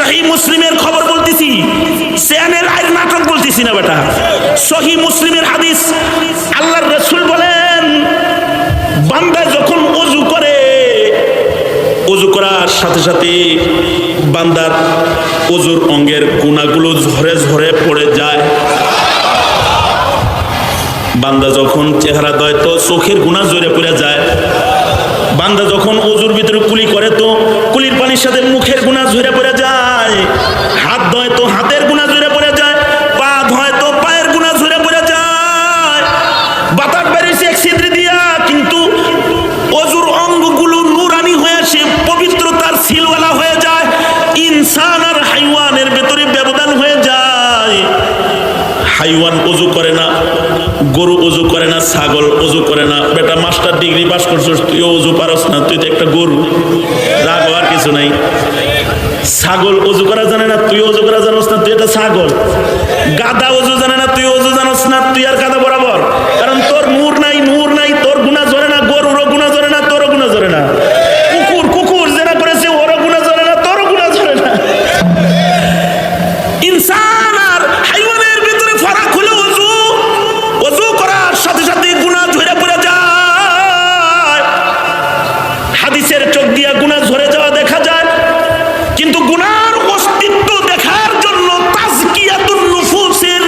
সহিহ মুসলিমের খবর বলতেছি, চ্যানেল আইর নাটক বলতেছি না বেটা। সহিহ মুসলিমের হাদিস, আল্লাহর রাসূল বলেন, বান্দা যখন ওযু করে, ওযু করার সাথে সাথে বান্দার ওযুর অঙ্গের গুনাহগুলো ঝরে ঝরে পড়ে যায়। বান্দা যখন চেহারা ধোয় তো চোখের গুনাহ ঝরে পড়ে যায়। বান্দা যখন ওযুর ভিতরে কুলি করে তো কুলির পানির সাথে মুখের গুনাহ ঝরে পড়ে যায়। হাত ধোয় তো হাতের গুনাহ ঝরে পড়ে যায়। পা ধোয় তো পায়ের গুনাহ ঝরে পড়ে যায়। বাতাস বেরিয়েছে এক ছিদ্র দিয়া, কিন্তু ওযুর অঙ্গগুলো নূরানি হয়ে সে পবিত্রতার সিলওয়ালা হয়ে যায়। ইনসান আর হাইওয়ানের ভেতরে ব্যবধান হয়ে যায়। হাইওয়ান ওযু করে না, গরু ওযু করে না, ছাগল ওযু করে না। বেটা মাস্টার ডিগ্রি পাস করছিস, তুই ওযু পারস না, তুই তো একটা গরু। রাগ হওয়ার কিছু নাই। ছাগল ওযু করা জানে না, তুই ওযু করা জানোস না, তুই একটা ছাগল। গাধা ওযু জানে না, তুই ওযু জানোস না, তুই আর গাধা বরাবর। কারণ তোর নূর নাই, নূর নাই, তোর গুনাহ ঝরে না। গরুরও গুনাহ ঝরে না, তোরও গুনাহ ঝরে না। কুকুর যেটা করেছে ওরও গুনাহ ঝরে না, তোরও গুনাহ ঝরে না। ইনসান আর হাইওয়ানের ভিতরে ফারাক হলো ওযু। ওযু করার সাথে সাথে গুনাহ ঝরে পড়ে যায়। হাদিসের চোখ দিয়া গুনাহ ঝরে যাওয়া দেখা যায়, কিন্তু গুনার অস্তিত্ব দেখার জন্য তাজকিয়াতুন নুফুসের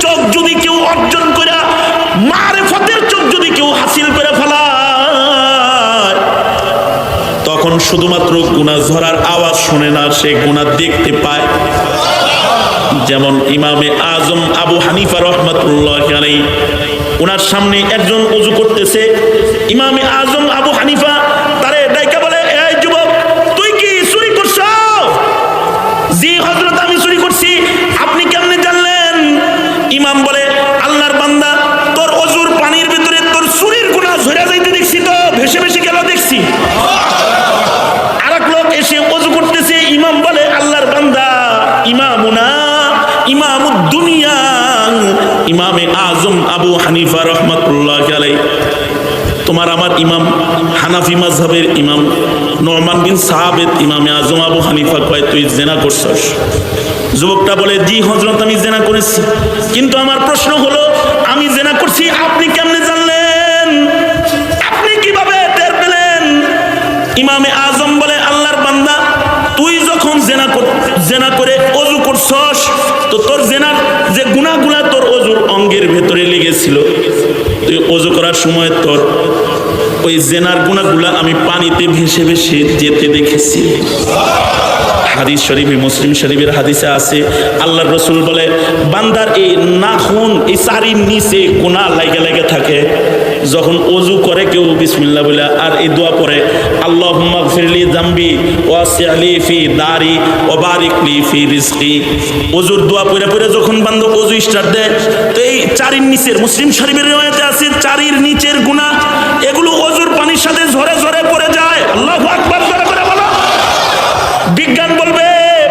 চোখ যদি কেউ অর্জন করে, মারিফতের চোখ যদি কেউ হাসিল করে ফেলায়, তখন শুধুমাত্র গুনাহ ঝরার আওয়াজ শুনে না, সে গুনাহ দেখতে পায়। যেমন ইমামে আজম আবু হানিফা রাহমাতুল্লাহি আলাইহি, ওনার সামনে একজন ওযু করতেছে। ইমামে আজম আবু হানিফা তারে ডাইকা বলে, এই যুবক, তুই কি চুরি করছো? জি হযরত, আমি চুরি করছি। আপনি কেমনে জানলেন? ইমাম বলে, আল্লাহর বান্দা, তোর ওযুর পানির ভিতরে তোর চুরির গুনাহ ঝরে যাইতে দেখছি, তো ভেসে ভেসে গেল দেখছি। আরেক লোক এসে ওযু করতেছে। ইমাম বলে, আল্লাহর বান্দা, ইমামুনা ইমামুদ দুনিয়া, ইমামে আজম আবু হানিফা রাহমাতুল্লাহি আলাইহি, তোমার আমার ইমাম হানাফি মাযহাবের ইমাম নুমান বিন সাহাবেত ইমামে আজম আবু হানিফা কয়, তুই জিনা করছস? যুবকটা বলে, জি হযরত, আমি জিনা করেছি। কিন্তু আমার প্রশ্ন হলো, আমি জিনা করছি আপনি কেমনে জানলেন? আপনি কিভাবে টের পেলেন? ইমামে আজম বলে, আল্লাহর বান্দা, তুই যখন জিনা করে ওযু করছস, তো তোর জিনার যে গুনাহগুলা তোর ওযুর অঙ্গের ভেতরে লেগেছিল, তুই ওযু করার সময় তোর ওই জিনার গুনাহগুলা আমি পানিতে ভেসে ভেসে যেতে দেখেছি। হাদিস শরীফে, মুসলিম শরীফের হাদিসে আছে, আল্লাহর রাসূল বলে, বান্দার এই নাখুন, এই চারির নিচে গুনাহ লাগে লাগে থাকে। যখন ওযু করে কেউ বিসমিল্লাহ বলে আর এই দোয়া পড়ে, আল্লাহুম্মা গফিরলি যামবি ওয়াসি'লি ফি দারি ওয়া বারিক লি ফি রিজকি, ওযুর দোয়া পড়ে পড়ে যখন বান্দা ওযু স্টার্ট দেয়, তো এই চারির নিচের, মুসলিম শরীফের riwayate আছে, চারির নিচের গুনাহ এগুলো ওযুর পানির সাথে ঝরে ঝরে পড়ে যায়। আল্লাহু আকবার, জোরে করে বলো। বিজ্ঞান বলবে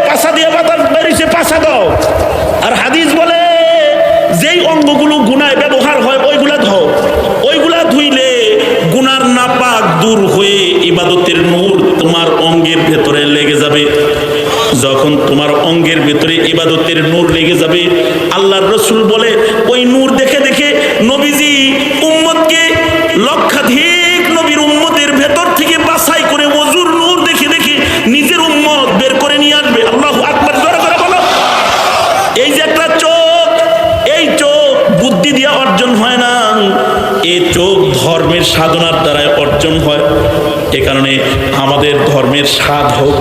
পাছা দিয়ে বাতাস বেরিয়েছে, পাছা দাও। আর হাদিস বলে, যেই অঙ্গগুলো গুনায় ব্যবহার হয় ওইগুলা ধোও। ওইগুলা ধুইলে গুনার নাপাক দূর হয়ে ইবাদতের নূর তোমার অঙ্গের ভেতরে লেগে যাবে। যখন তোমার অঙ্গের ভেতরে ইবাদতের নূর লেগে যাবে, আল্লাহর রাসূল বলে, ওই নূর দেখে দেখে নবীজি উম্মতকে লক্ষাধিক নবীর উম্মতের ভেতর থেকে বাছাই করে ওযুর নূর দেখে দেখে নিজের উম্মত বের করে নিয়ে আসবে। আল্লাহু আকবার, জোরে করে বলো। এই যে একটা চোখ, এই চোখ বুদ্ধি দিয়ে অর্জন হয় না, এই চোখ ধর্মের সাধনার দ্বারা অর্জন হয়। এ কারণে আমাদের ধর্মের সাধক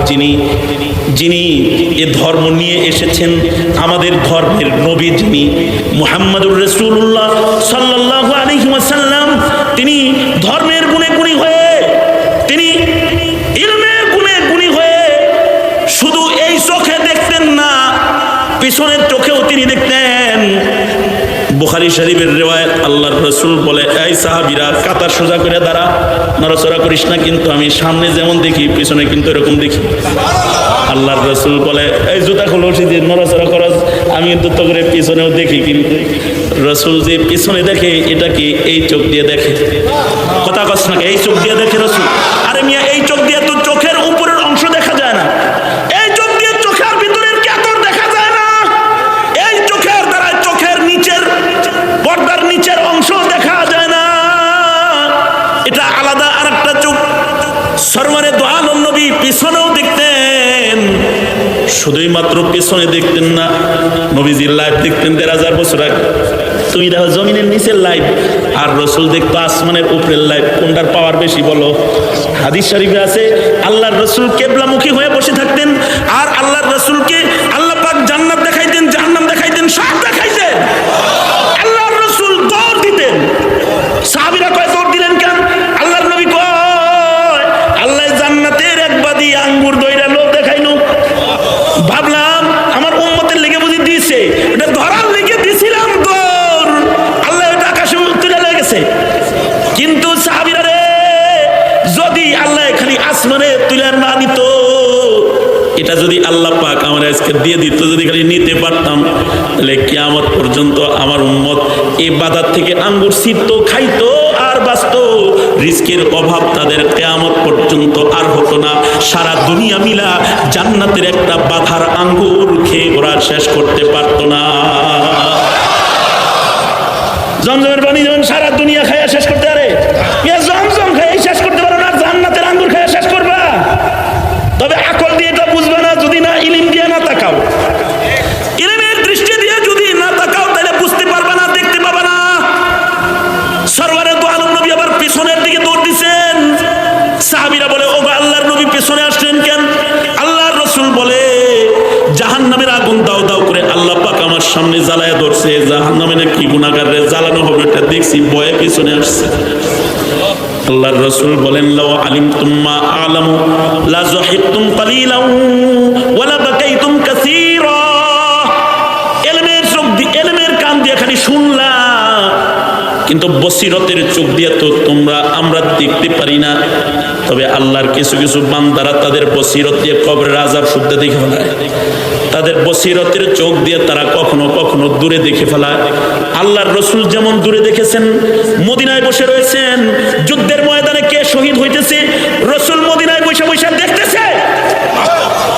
যিনি এ ধর্ম নিয়ে এসেছেন, আমাদের ধর্মের নবী যিনি মুহাম্মদুর রাসূলুল্লাহ সাল্লাল্লাহু আলাইহি ওয়াসাল্লাম, তিনি ধর্মের গুণে গুণী হয়ে, তিনি ইলমের গুণে গুণী হয়ে শুধু এই চোখে দেখতেন না, পিছনের চোখেও তিনি দেখতেন। বুখারী শরীফের রিওয়ায়াত, আল্লাহর রাসূল বলে, এই সাহাবীরা, কাতার সোজা করে দাঁড়া, নড়াচড়া করিস না, কিন্তু আমি সামনে যেমন দেখি পিছনে কিন্তু এরকম দেখি। আল্লাহর রাসূল বলে, এই জুতা খোলো, যে নড়াচড়া করস, আমি কিন্তু তো করে পিছনেও দেখি। কিন্তু রাসূল যে পিছনে দেখে, এটা কি এই চোখ দিয়ে দেখে? কথা কস না, এই চোখ দিয়ে দেখে রাসূল। আরে মিয়া, এই চোখ দিয়ে তো চোখের উপরের অংশ দেখা যায় না, এই চোখ দিয়ে চোখের শুধুই মাত্র পেছনে দেখতেন না, নবীজির লাইফ দেখতেন ১,৫০০ বছর আগে। তুমি দেখো জমিনের নিচের লাইফ, আর রসুল দেখতো আসমানের উপরের লাইফ। কোনটার পাওয়ার বেশি বলো? হাদিস শরীফে আছে আল্লাহর রসুল কেবলামুখী হয়ে বসে থাকতেন, আর আল্লাহর রসুলকে আল্লাহ পাক জান্নাত দেখাইতেন, জাহান্নাম দেখাইতেন, সব দেখাইতেন। আল্লাহর রসুল দৌড় দিতেন। সাহাবীরা কয় দৌড় দিলেন কেন? আল্লাহর নবী কয় আল্লাহ জান্নাতের এক বাদি আঙ্গুর দইরা লোক দেখাইনো। ভাবলাম আমার উম্মতের লেগে বুঝি দিয়েছে, এটা ধরার লেগে দিছিলাম দৌড়, আল্লাহ এটা আকাশে তুলে লেগেছে। কিন্তু সাহাবীরা রে, যদি আল্লাহ এখানে আসমানে তুলে না দিত, এটা যদি আল্লাহ পাক আমার আজকে দিয়ে দিত, যদি খালি নিতে পারতাম, তাহলে কিয়ামত পর্যন্ত আমার উম্মত এই বাজার থেকে আঙ্গুর ছিঁড়তো, খাইতো আর বাঁচতো। রিস্কের অভাব তাদের কিয়ামত পর্যন্ত আর হতো না। সারা দুনিয়া মিলা জান্নাতের একটা বাধার আঙ্গুর খেয়ে ওরা শেষ করতে পারতো না। জমজমের পানি যেমন সারা দুনিয়া খাইয়া শেষ করতে পারে, জমজম খাইয়া শেষ করতে পারো না, জান্নাতের আঙ্গুর খাইয়া শেষ করবা। তবে আকল দিয়ে এটা বুঝবে না, যদি না ইলিম দিয়ে না তাকাও, ইলিমের দৃষ্টি দিয়ে যদি না তাকাও, তাহলে বুঝতে পারবে না, দেখতে পাবে না। সরওয়ারে দো আলম নবী আবার পেছনের দিকে দৌড় দিচ্ছেন। সাহাবীরা বলে, ও আল্লাহর নবী পেছনে আসলেন কেন? আল্লাহর রাসূল বলে, জাহান্নামের আগুন দাও দাও করে আল্লাহ পাক আমার সামনে জ্বালায় ধরছে, জাহান্নামে নাকি গুনাহগাররে জ্বালানো হবে এটা দেখছি, ভয়ে পেছনে আসছে। আল্লাহর রাসূল বলেন, লাউ আলিমতুম মা আলামু লা যাহিকতুম কালিলান ওয়া লা বাকাইতুম কাসীরা। ইলমের চোখ দিয়ে, ইলমের কান দিয়ে খালি শুনলা, কিন্তু বসিরতের চোখ দিয়ে তো আমরা দেখতে পারি না। তবে আল্লাহর কিছু কিছু বান্দারা তাদের বসিরত দিয়ে কবরের আযাব শুদ্ধ দেখে ফেলায়, তাদের বসিরতের চোখ দিয়ে তারা কখনো কখনো দূরে দেখে ফেলায়। আল্লাহর রাসূল যেমন দূরে দেখেছেন, মদিনায় বসে রয়েছেন, যুদ্ধের ময়দানে কে শহীদ হইতেছে, রাসূল মদিনায় বসে বসে দেখতেছে।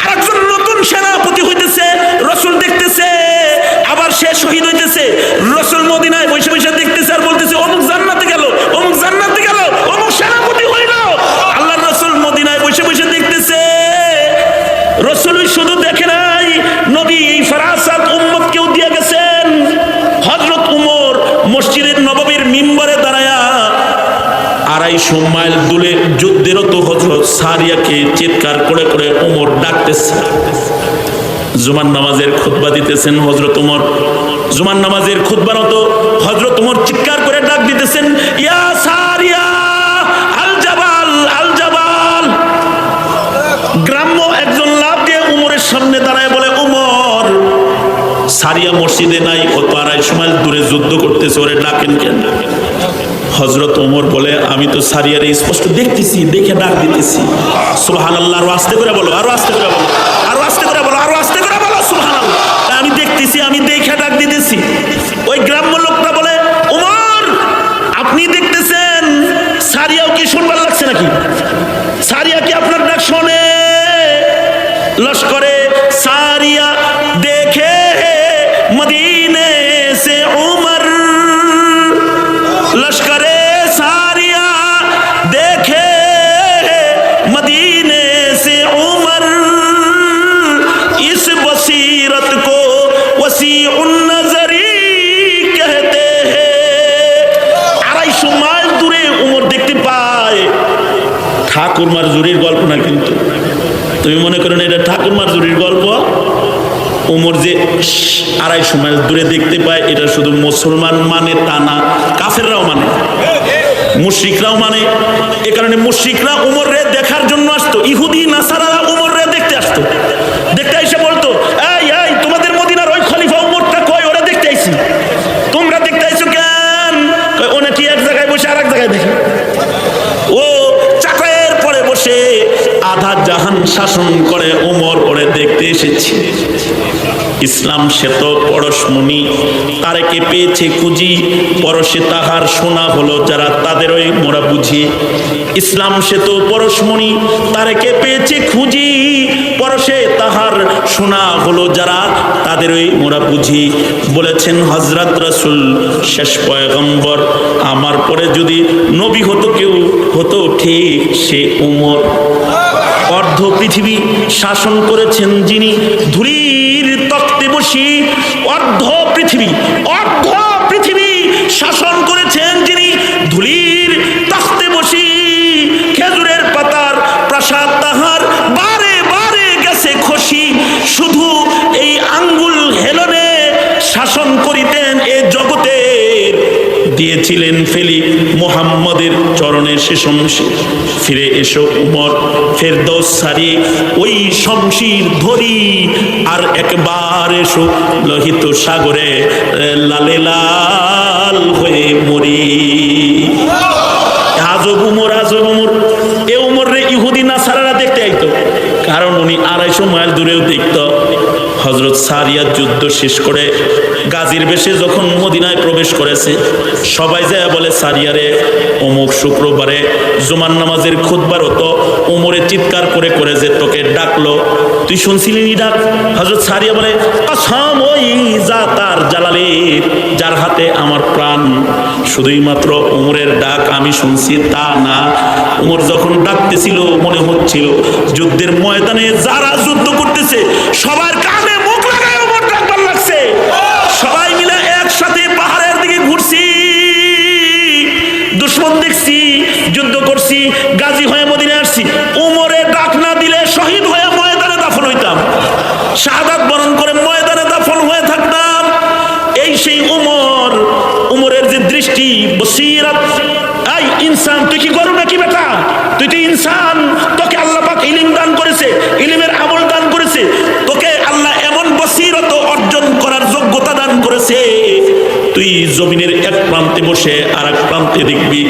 আরেকজন নতুন সেনাপতি হইতেছে, রাসূল দেখতেছে। আবার সে শহীদ হইতেছে, রাসূল মদিনায় বসে বসে দেখতেছে আর বলতেছে, অমুক জান্নাতে গেল, অমুক জান্নাতে গেল, অমুক সেনাপতি হইল। আল্লাহর রাসূল মদিনায় বসে বসে দেখতেছে। রাসূল শুধু দেখে নাই, নবী এই ফরাসাত উম্মতকেও দিয়ে গেছেন। হযরত ওমর মসজিদের নববীর মিম্বরে দাঁড়ায়া 250 মাইল দূরে যুদ্ধেরত হযরত সারিয়াকে চিৎকার করে করে ওমর ডাকতেছে। জুমার নামাজের খুতবা দিতেছেন হযরত ওমর, জুমার নামাজের খুতবারত হযরত ওমর চিৎকার করে ডাক দিতেছেন, ইয়া সারিয়া আল জাবাল, আল জাবাল। গ্রাম্য একজন লাফ দিয়ে ওমরের সামনে দাঁড়ায় বলে, ওমর, সারিয়া মসজিদে নাই, ও তো 250 মাইল দূরে যুদ্ধ করতেছে, ওরে ডাকেন কেন? হযরত ওমর বলে, আমি তো সারিয়ারে স্পষ্ট দেখতেছি, দেখে ডাক দিতেছি। সুবহানাল্লাহ। আরো আস্তে করে বলো, আরো আস্তে করে বলো, আরো আস্তে করে বলো, আরো আস্তে করে বলো, সুবহানাল্লাহ। আমি দেখতেছি, আমি দেখে ডাক দিতেছি। ওই গ্রাম্য লোকটা বলে, ওমর, আপনি দেখতেছেন, সারিয়াও কি শুনবার লাগছে নাকি? সারিয়া কি আপনার ডাক শোনে? লস্করে সারিয়া দেখে মদিনে সে উমর, লস্করে সারিয়া দেখে মদিনে সে উমর, ইস বসিরত কো ওসিউন নজরি कहते हैं। 250 মাইল দূরে উমর দেখতে পায়। ঠাকুর মারজুরির গল্প না, কিন্তু তুমি মনে করো না এটা ঠাকুর মারজুরির গল্প। উমর যে 250 মাইল দূরে দেখতে পায়, এটা শুধু মুসলমান মানে তা না, কাফেররাও মানে, মুশরিকরাও মানে। এ কারণে মুশরিকরা উমরে দেখার জন্য আসতো, ইহুদি নাসারারা উমরে দেখতে আসতো। দেখতে এসে বলতো, এই এই তোমাদের মদিনার ওই খলিফা উমরটা কই? ওরা দেখতে আইছি। তোমরা দেখতে আইছো কেন? ও নাকি এক জায়গায় বসে আর এক জায়গায় দেখে। ও চাকরের পরে বসে আধা জাহান শাসন করে, ওমর ওরে দেখতে এসেছি। ইসলাম সে তো পরশমণি, তারেকে পেয়েছে খুঁজি, পরশে তাহার সোনা হলো যারা, তাদের ওই মোরা বুঝি। ইসলাম সে তো পরশমণি, তারেকে পেয়েছে খুঁজি, পরশে তাহার সোনা হলো যারা, তাদের ওই মোরা বুঝি। বলেছেন হযরত রাসূল, শেষ পয়গম্বর, আমার পরে যদি নবী হতো কেউ, হতো ঠিক সে উমর। অর্ধ পৃথিবী শাসন করেছেন যিনি, ধুলির তক্তে বসি অর্ধ পৃথিবী শাসন করেছেন যিনি, ধুলির তক্তে বসি খেজুরের পাতার প্রাসাদ তাহার বারে বারে গেছে খসি, শুধু এই আঙ্গুল হেলনে শাসন করিতেন এ জগতের, দিয়েছিলেন ফেলি মুহাম্মদের চরণে সে শমশির। ফিরে এসো উমর, ফেরদৌস সারি ওই শমশির ধরি, আর একবার এসো লোহিত সাগরে লালে লাল হয়ে মরি। আজব উমর, আজব উমর। এ উমর রে ইহুদি নাসারারা দেখতে আইতো, কারণ উনি 250 মাইল দূরেও দেখত। হযরত সারিয়া যুদ্ধ শেষ করে গাজীর বেশে যখন মদিনায় প্রবেশ করেছে, সবাই যায় বলে সারিয়ারে অমুক শুক্রবারে জুমার নামাজের খুতবার হতো, ওমরে চিৎকার করে করে যে তোকে ডাকলো, তুই শুনছিলি নি ডাক? হযরত সারিয়া বলে কসম ওই জাতার জালালে যার হাতে আমার প্রাণ, শুধুই মাত্র ওমরের ডাক আমি শুনছি তা না। ওমর যখন ডাকতেছিল মনে হচ্ছিল যুদ্ধের ময়দানে যারা যুদ্ধ করতেছে সবার কানে মুখ লাগায় ওমর ডাকবার লাগছে। সবাই মিলে একসাথে পাহাড়ের দিকে ঘুরছি, দুশমন দেখছি, যুদ্ধ করছি, গাজী হয়ে মদিনায় আসছি। ওমরে ডাক না দিলে শহীদ হয়ে ময়দানে দাফন হইতাম, শাহাদাত বরণ করে ময়দানে দাফন হয়ে থাকতাম। এই সেই ওমর, ওমরের যে দৃষ্টি বসিরাত। এই ইনসান, তুই কি গরু নাকি বেটা? তুই তো ইনসান, তোকে আল্লাহ পাক ইলম দান করেছে, ইলমের আমল দান করেছে, তোকে আল্লাহ এমন বসিরত অর্জন করার যোগ্যতা দান করেছে, তুই জমিনের এক প্রান্তে বসে আর এক প্রান্তে দেখবি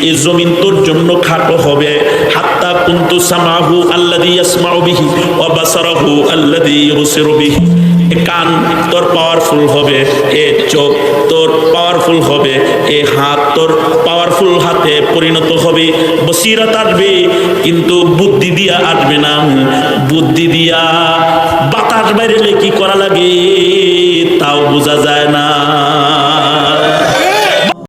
এই জমিন তোর জন্য খাটো হবে। হাত্তা কুনতু সামাহু আল্লাযী ইয়াসমাউ বিহি ওয়া বাসারাহু আল্লাযী ইবসিরু বিহি। এ কান তোর পাওয়ারফুল হবে, এ চোখ তোর পাওয়ারফুল হবে, এ হাত তোর পাওয়ারফুল হাতে পরিণত হবে। বসিরত আসবে কিন্তু বুদ্ধি দিয়া আসবে না। বুদ্ধি দিয়া বাতাস বাইরে কি করা লাগে তাও বোঝা যায় না।